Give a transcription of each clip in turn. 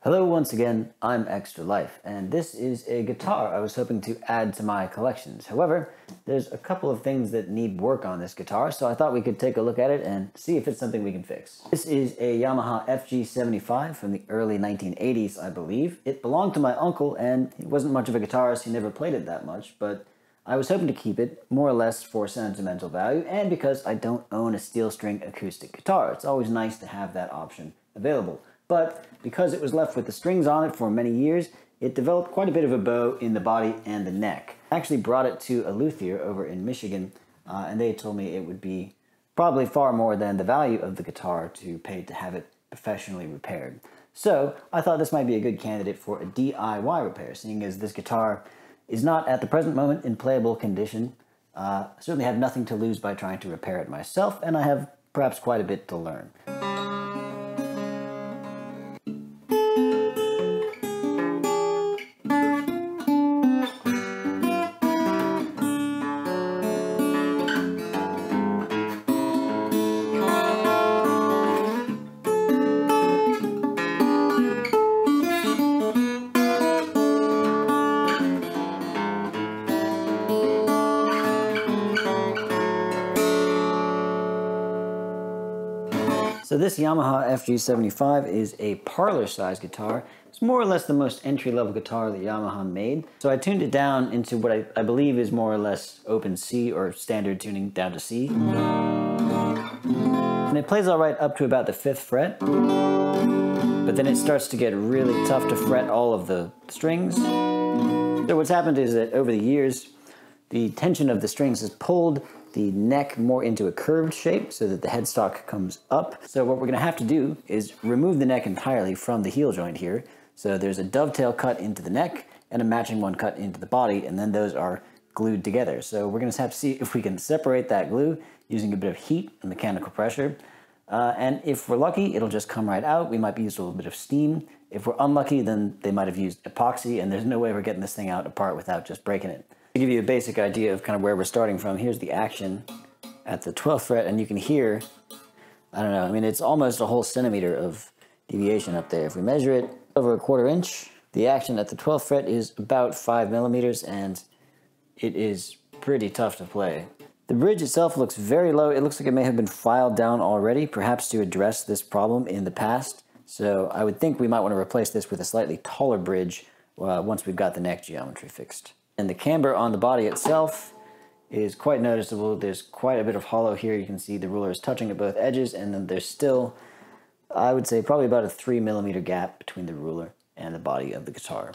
Hello once again, I'm Extra Life, and this is a guitar I was hoping to add to my collections. However, there's a couple of things that need work on this guitar, so I thought we could take a look at it and see if it's something we can fix. This is a Yamaha FG-75 from the early 1980s, I believe. It belonged to my uncle, and he wasn't much of a guitarist, he never played it that much, but I was hoping to keep it more or less for sentimental value, and because I don't own a steel string acoustic guitar. It's always nice to have that option available. But because it was left with the strings on it for many years, it developed quite a bit of a bow in the body and the neck. I actually brought it to a luthier over in Michigan, and they told me it would be probably far more than the value of the guitar to pay to have it professionally repaired. So I thought this might be a good candidate for a DIY repair, seeing as this guitar is not at the present moment in playable condition. I certainly have nothing to lose by trying to repair it myself, and I have perhaps quite a bit to learn. So this Yamaha FG-75 is a parlor-sized guitar. It's more or less the most entry-level guitar that Yamaha made. So I tuned it down into what I believe is more or less open C, or standard tuning down to C. And it plays all right up to about the 5th fret. But then it starts to get really tough to fret all of the strings. So what's happened is that over the years, the tension of the strings has pulled the neck more into a curved shape so that the headstock comes up. So what we're going to have to do is remove the neck entirely from the heel joint here. So there's a dovetail cut into the neck and a matching one cut into the body, and then those are glued together. So we're going to have to see if we can separate that glue using a bit of heat and mechanical pressure. And if we're lucky, it'll just come right out. We might be using a little bit of steam. If we're unlucky, then they might have used epoxy, and there's no way we're getting this thing out apart without just breaking it. To give you a basic idea of kind of where we're starting from, here's the action at the 12th fret, and you can hear, I don't know, I mean, it's almost a whole centimeter of deviation up there. If we measure it over a 1/4 inch, the action at the 12th fret is about 5 millimeters, and it is pretty tough to play. The bridge itself looks very low. It looks like it may have been filed down already, perhaps to address this problem in the past. So I would think we might want to replace this with a slightly taller bridge once we've got the neck geometry fixed. And the camber on the body itself is quite noticeable. There's quite a bit of hollow here. You can see the ruler is touching at both edges, and then there's still, I would say, probably about a 3 millimeter gap between the ruler and the body of the guitar.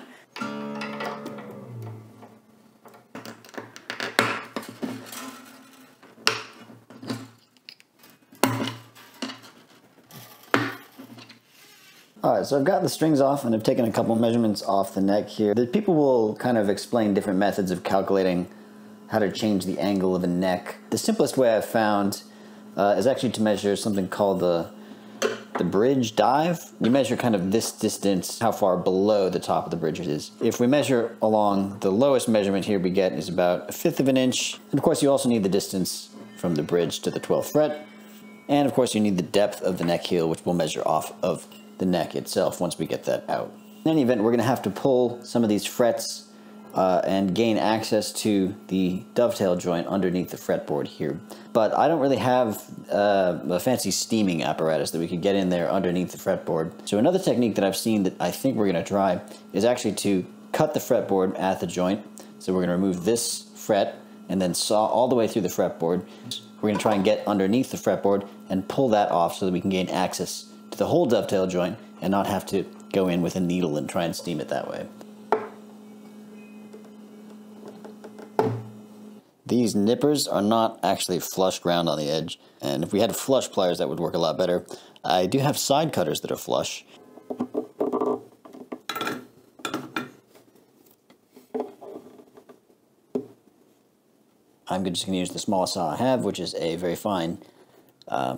Alright, so I've got the strings off and I've taken a couple measurements off the neck here. The people will kind of explain different methods of calculating how to change the angle of a neck. The simplest way I've found is actually to measure something called the bridge dive. You measure kind of this distance, how far below the top of the bridge it is. If we measure along the lowest measurement here we get is about 1/5 of an inch. And of course you also need the distance from the bridge to the 12th fret. And of course you need the depth of the neck heel, which we'll measure off of the neck itself once we get that out. In any event, we're going to have to pull some of these frets and gain access to the dovetail joint underneath the fretboard here. But I don't really have a fancy steaming apparatus that we could get in there underneath the fretboard. So another technique that I've seen that I think we're going to try is actually to cut the fretboard at the joint. So we're going to remove this fret and then saw all the way through the fretboard. We're going to try and get underneath the fretboard and pull that off so that we can gain access to the whole dovetail joint and not have to go in with a needle and try and steam it that way. These nippers are not actually flush ground on the edge, and if we had flush pliers that would work a lot better. I do have side cutters that are flush. I'm just going to use the smallest saw I have, which is a very fine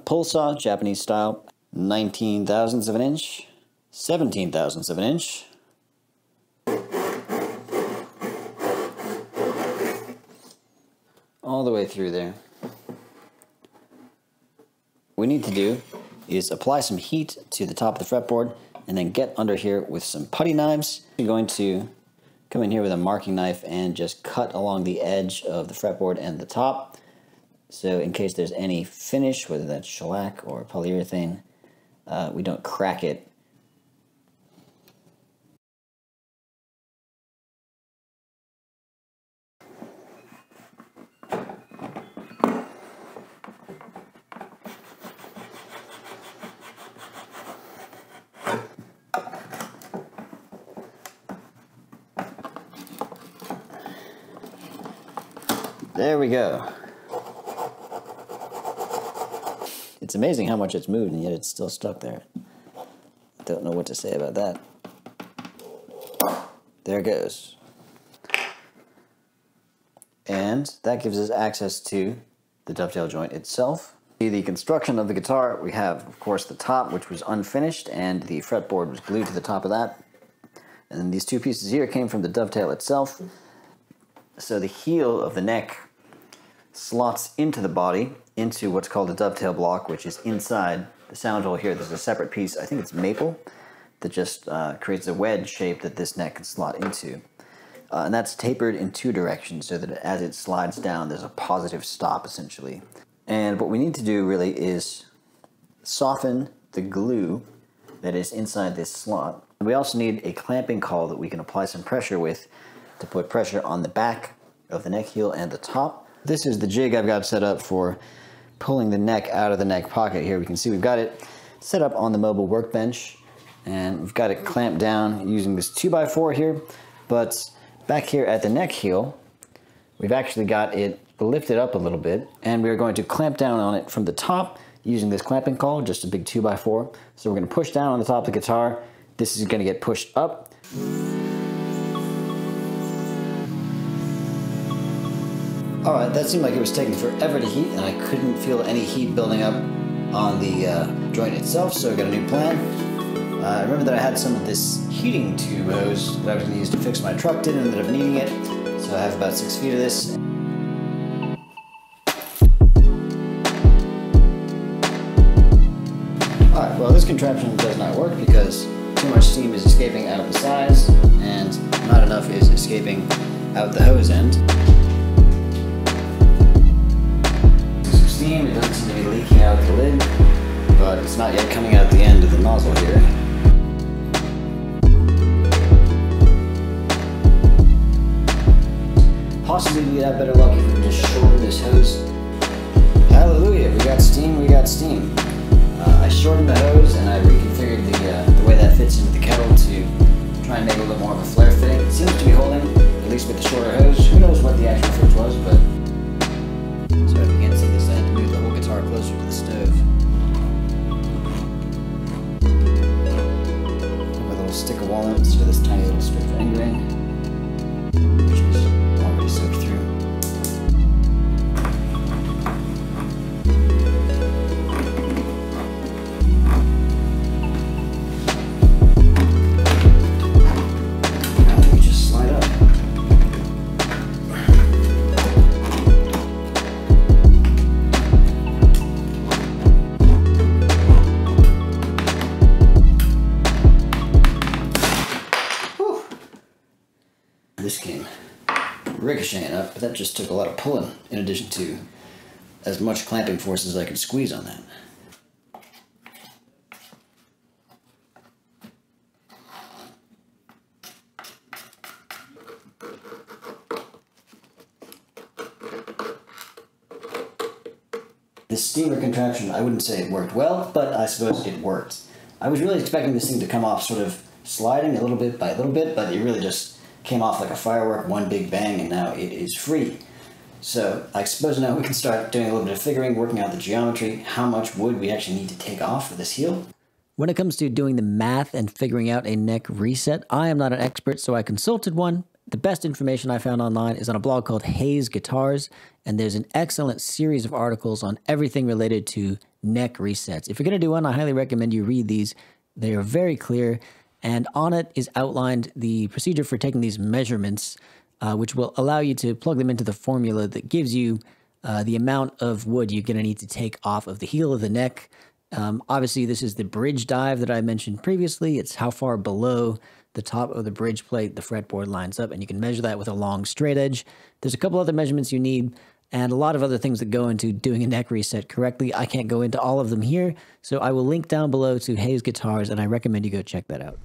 pull saw, Japanese style. 19 thousandths of an inch, 17 thousandths of an inch. All the way through there. What we need to do is apply some heat to the top of the fretboard and then get under here with some putty knives. You're going to come in here with a marking knife and just cut along the edge of the fretboard and the top. So in case there's any finish, whether that's shellac or polyurethane, we don't crack it. There we go. It's amazing how much it's moved, and yet it's still stuck there. Don't know what to say about that. There it goes. And that gives us access to the dovetail joint itself. The construction of the guitar, we have, of course, the top, which was unfinished, and the fretboard was glued to the top of that. And then these two pieces here came from the dovetail itself. So the heel of the neck slots into the body, into what's called a dovetail block, which is inside the sound hole here. There's a separate piece, I think it's maple, that just creates a wedge shape that this neck can slot into. And that's tapered in two directions so that as it slides down, there's a positive stop, essentially. And what we need to do really is soften the glue that is inside this slot. And we also need a clamping caul that we can apply some pressure with to put pressure on the back of the neck heel and the top. This is the jig I've got set up for pulling the neck out of the neck pocket here. We can see we've got it set up on the mobile workbench, and we've got it clamped down using this 2x4 here. But back here at the neck heel, we've actually got it lifted up a little bit, and we're going to clamp down on it from the top using this clamping caul, just a big 2x4. So we're going to push down on the top of the guitar. This is going to get pushed up. Alright, that seemed like it was taking forever to heat, and I couldn't feel any heat building up on the joint itself, so I got a new plan. I remember that I had some of this heating tube hose that I was going to use to fix my truck, didn't end up needing it, so I have about 6 feet of this. Alright, well this contraption does not work because too much steam is escaping out the sides, and not enough is escaping out the hose end. It doesn't seem to be leaking out the lid, but it's not yet coming out the end of the nozzle here. Possibly we'd have better luck if we just shorten this hose. Hallelujah, we got steam, we got steam. I shortened the hose and I reconfigured the way that fits into the kettle to try and make it a little more of a flare fitting. It seems to be holding, at least with the shorter hose. Who knows what the actual fit was, but... So if you can't see this, I had to move the whole guitar closer to the stove. With a little stick of walnuts for this tiny little strip of end grain, which is already soaked through. Now we just slide up. This came ricocheting up, but that just took a lot of pulling in addition to as much clamping force as I could squeeze on that. This steamer contraption, I wouldn't say it worked well, but I suppose it worked. I was really expecting this thing to come off sort of sliding a little bit by a little bit, but it really just came off like a firework, one big bang, and now it is free. So I suppose now we can start doing a little bit of figuring, working out the geometry, how much wood we actually need to take off for this heel. When it comes to doing the math and figuring out a neck reset, I am not an expert, so I consulted one. The best information I found online is on a blog called Hayes Guitars, and there's an excellent series of articles on everything related to neck resets. If you're going to do one, I highly recommend you read these. They are very clear. And on it is outlined the procedure for taking these measurements, which will allow you to plug them into the formula that gives you the amount of wood you're going to need to take off of the heel of the neck Obviously, this is the bridge dive that I mentioned previously. It's how far below the top of the bridge plate the fretboard lines up, and you can measure that with a long straight edge. There's a couple other measurements you need, and a lot of other things that go into doing a neck reset correctly. I can't go into all of them here, so I will link down below to Hayes Guitars, and I recommend you go check that out.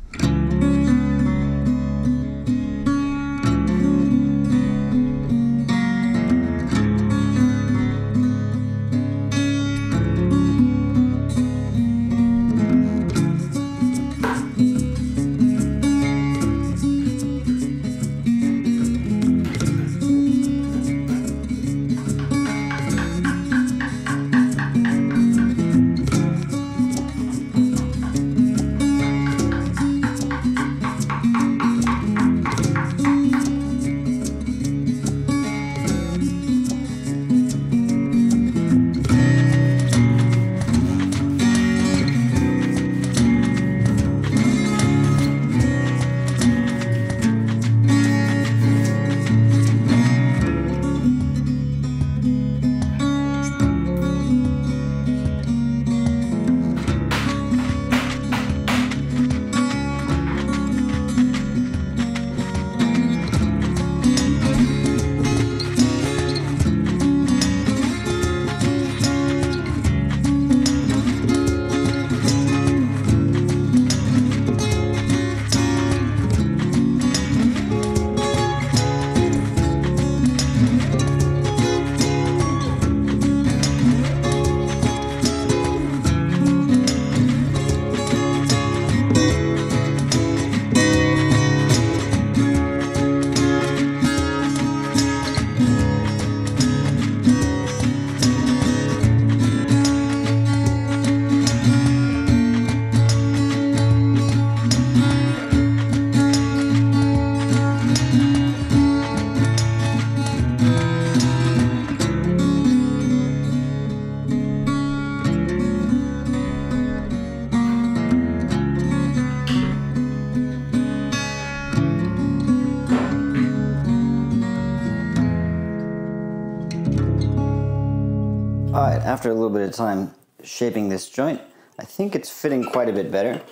Alright, after a little bit of time shaping this joint, I think it's fitting quite a bit better,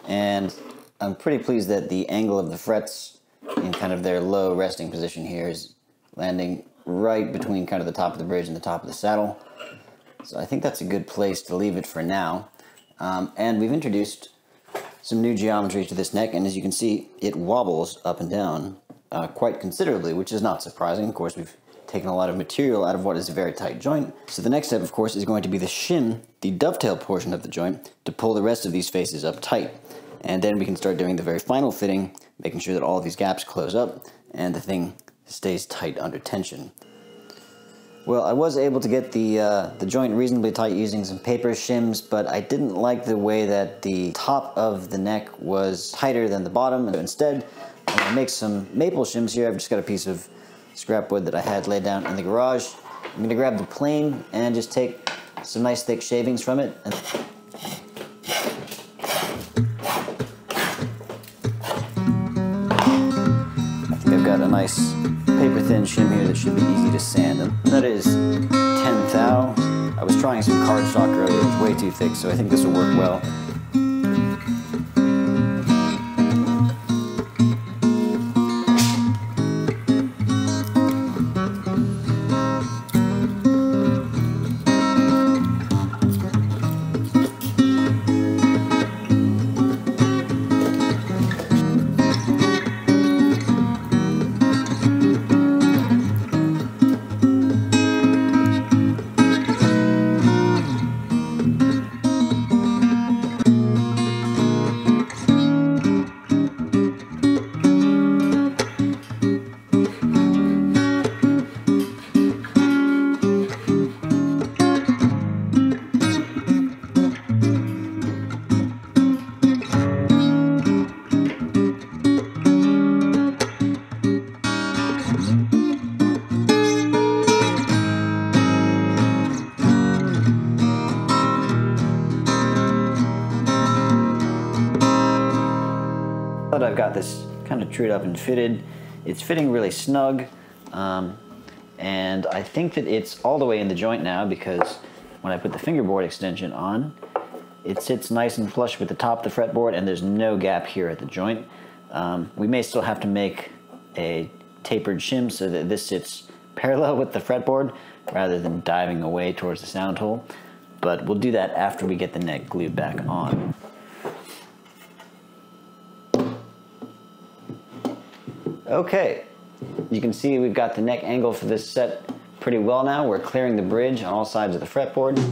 and I'm pretty pleased that the angle of the frets in kind of their low resting position here is landing right between kind of the top of the bridge and the top of the saddle. So I think that's a good place to leave it for now. And we've introduced some new geometry to this neck, and as you can see, it wobbles up and down quite considerably, which is not surprising. Of course, we've taken a lot of material out of what is a very tight joint. So the next step, of course, is going to be the shim, the dovetail portion of the joint, to pull the rest of these faces up tight. And then we can start doing the very final fitting, making sure that all of these gaps close up and the thing stays tight under tension. Well, I was able to get the joint reasonably tight using some paper shims, but I didn't like the way that the top of the neck was tighter than the bottom. And instead, I'm going to make some maple shims here. I've just got a piece of scrap wood that I had laid down in the garage. I'm going to grab the plane and just take some nice thick shavings from it. I think I've got a nice paper thin shim here that should be easy to sand. And that is 10 thou. I was trying some cardstock earlier, it was way too thick, so I think this will work well. I've got this kind of trued up and fitted. It's fitting really snug, and I think that it's all the way in the joint now, because when I put the fingerboard extension on, it sits nice and flush with the top of the fretboard, and there's no gap here at the joint. We may still have to make a tapered shim so that this sits parallel with the fretboard rather than diving away towards the sound hole, but we'll do that after we get the neck glued back on. Okay, you can see we've got the neck angle for this set pretty well now. We're clearing the bridge on all sides of the fretboard.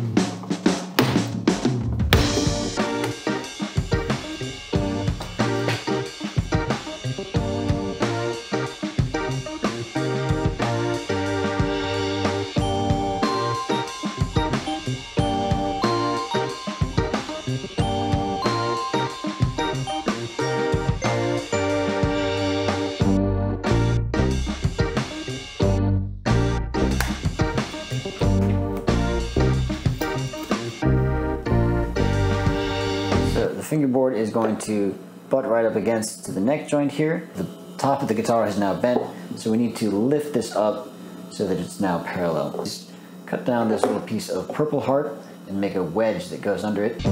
Fingerboard is going to butt right up against the neck joint here. The top of the guitar is now bent, so we need to lift this up so that it's now parallel. Just cut down this little piece of purple heart and make a wedge that goes under it.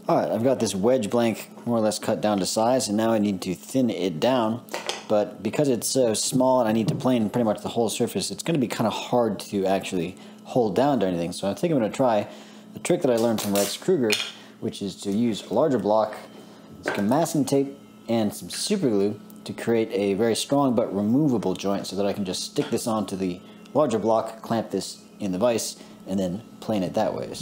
Alright, I've got this wedge blank more or less cut down to size, and now I need to thin it down. But because it's so small and I need to plane pretty much the whole surface, it's going to be kind of hard to actually hold down to anything. So I think I'm going to try a trick that I learned from Rex Kruger, which is to use a larger block, some masking tape, and some super glue to create a very strong but removable joint so that I can just stick this onto the larger block, clamp this in the vise, and then plane it that way.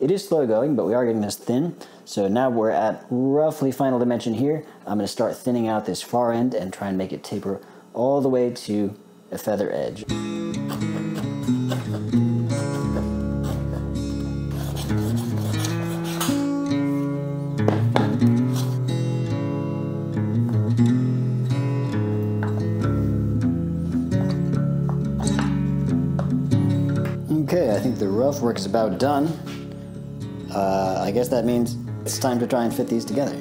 It is slow going, but we are getting this thin. So now we're at roughly final dimension here. I'm going to start thinning out this far end and try and make it taper all the way to a feather edge. Okay, I think the rough work is about done. I guess that means it's time to try and fit these together.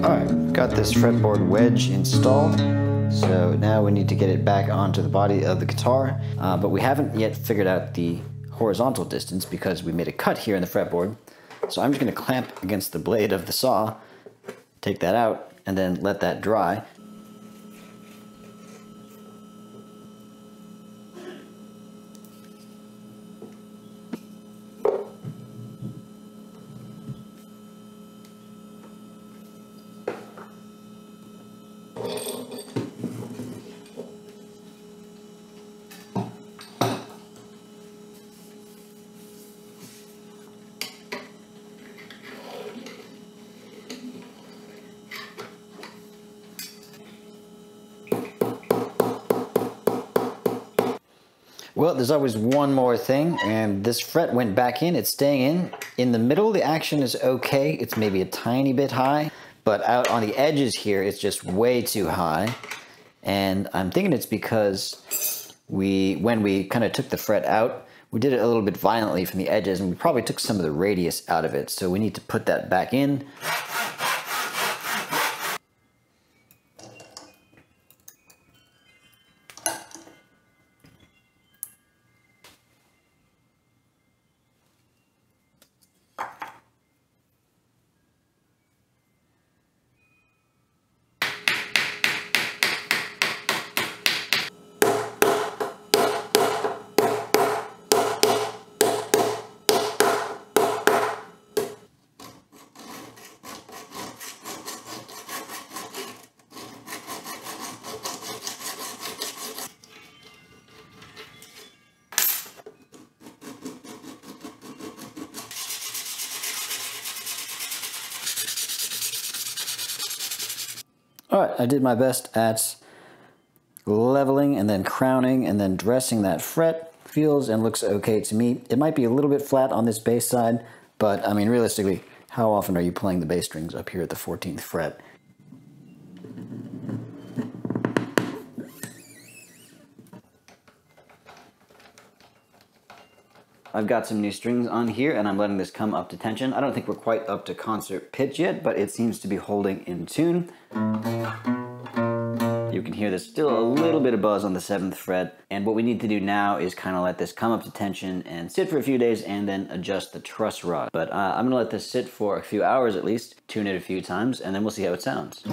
Alright, got this fretboard wedge installed, so now we need to get it back onto the body of the guitar, but we haven't yet figured out the horizontal distance because we made a cut here in the fretboard. So I'm just going to clamp against the blade of the saw, take that out, and then let that dry. Well, there's always one more thing, and this fret went back in. It's staying in. In the middle, the action is okay. It's maybe a tiny bit high, but out on the edges here, it's just way too high. And I'm thinking it's because when we kind of took the fret out, we did it a little bit violently from the edges, and we probably took some of the radius out of it. So we need to put that back in. All right, I did my best at leveling and then crowning and then dressing that fret. Feels and looks okay to me. It might be a little bit flat on this bass side, but I mean, realistically, how often are you playing the bass strings up here at the 14th fret? I've got some new strings on here and I'm letting this come up to tension. I don't think we're quite up to concert pitch yet, but it seems to be holding in tune. You can hear there's still a little bit of buzz on the 7th fret, and what we need to do now is kind of let this come up to tension and sit for a few days and then adjust the truss rod. But I'm going to let this sit for a few hours at least, tune it a few times, and then we'll see how it sounds.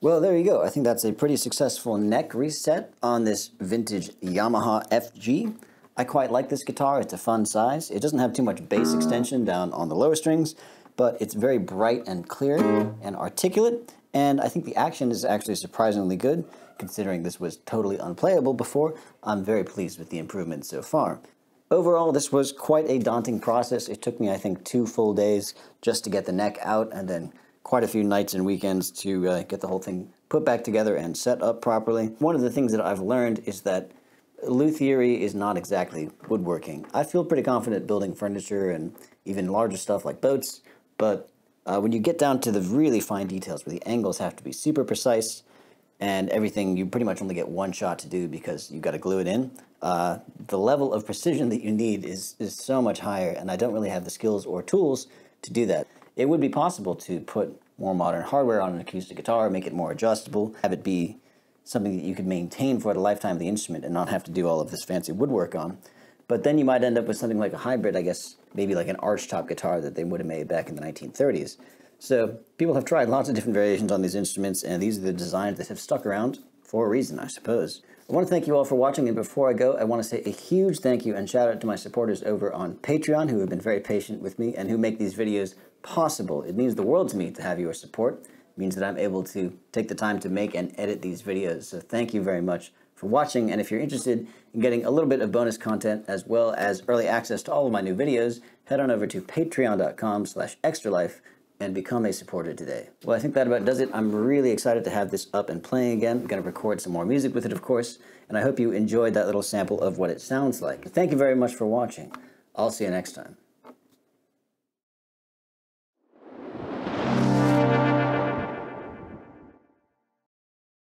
Well, there you go. I think that's a pretty successful neck reset on this vintage Yamaha FG. I quite like this guitar. It's a fun size. It doesn't have too much bass extension down on the lower strings, but it's very bright and clear and articulate, and I think the action is actually surprisingly good. Considering this was totally unplayable before, I'm very pleased with the improvements so far. Overall, this was quite a daunting process. It took me, I think, 2 full days just to get the neck out, and then quite a few nights and weekends to get the whole thing put back together and set up properly. One of the things that I've learned is that luthiery is not exactly woodworking. I feel pretty confident building furniture and even larger stuff like boats, but when you get down to the really fine details where the angles have to be super precise and everything, you pretty much only get one shot to do because you've got to glue it in. The level of precision that you need is so much higher, and I don't really have the skills or tools to do that. It would be possible to put more modern hardware on an acoustic guitar, make it more adjustable, have it be something that you could maintain for the lifetime of the instrument and not have to do all of this fancy woodwork on. But then you might end up with something like a hybrid, I guess, maybe like an archtop guitar that they would have made back in the 1930s. So people have tried lots of different variations on these instruments, and these are the designs that have stuck around for a reason, I suppose. I want to thank you all for watching, and before I go, I want to say a huge thank you and shout out to my supporters over on Patreon who have been very patient with me and who make these videos possible. It means the world to me to have your support. It means that I'm able to take the time to make and edit these videos. So thank you very much for watching, and if you're interested in getting a little bit of bonus content as well as early access to all of my new videos, head on over to patreon.com/extralife and become a supporter today. Well, I think that about does it. I'm really excited to have this up and playing again. I'm going to record some more music with it, of course, and I hope you enjoyed that little sample of what it sounds like. Thank you very much for watching. I'll see you next time.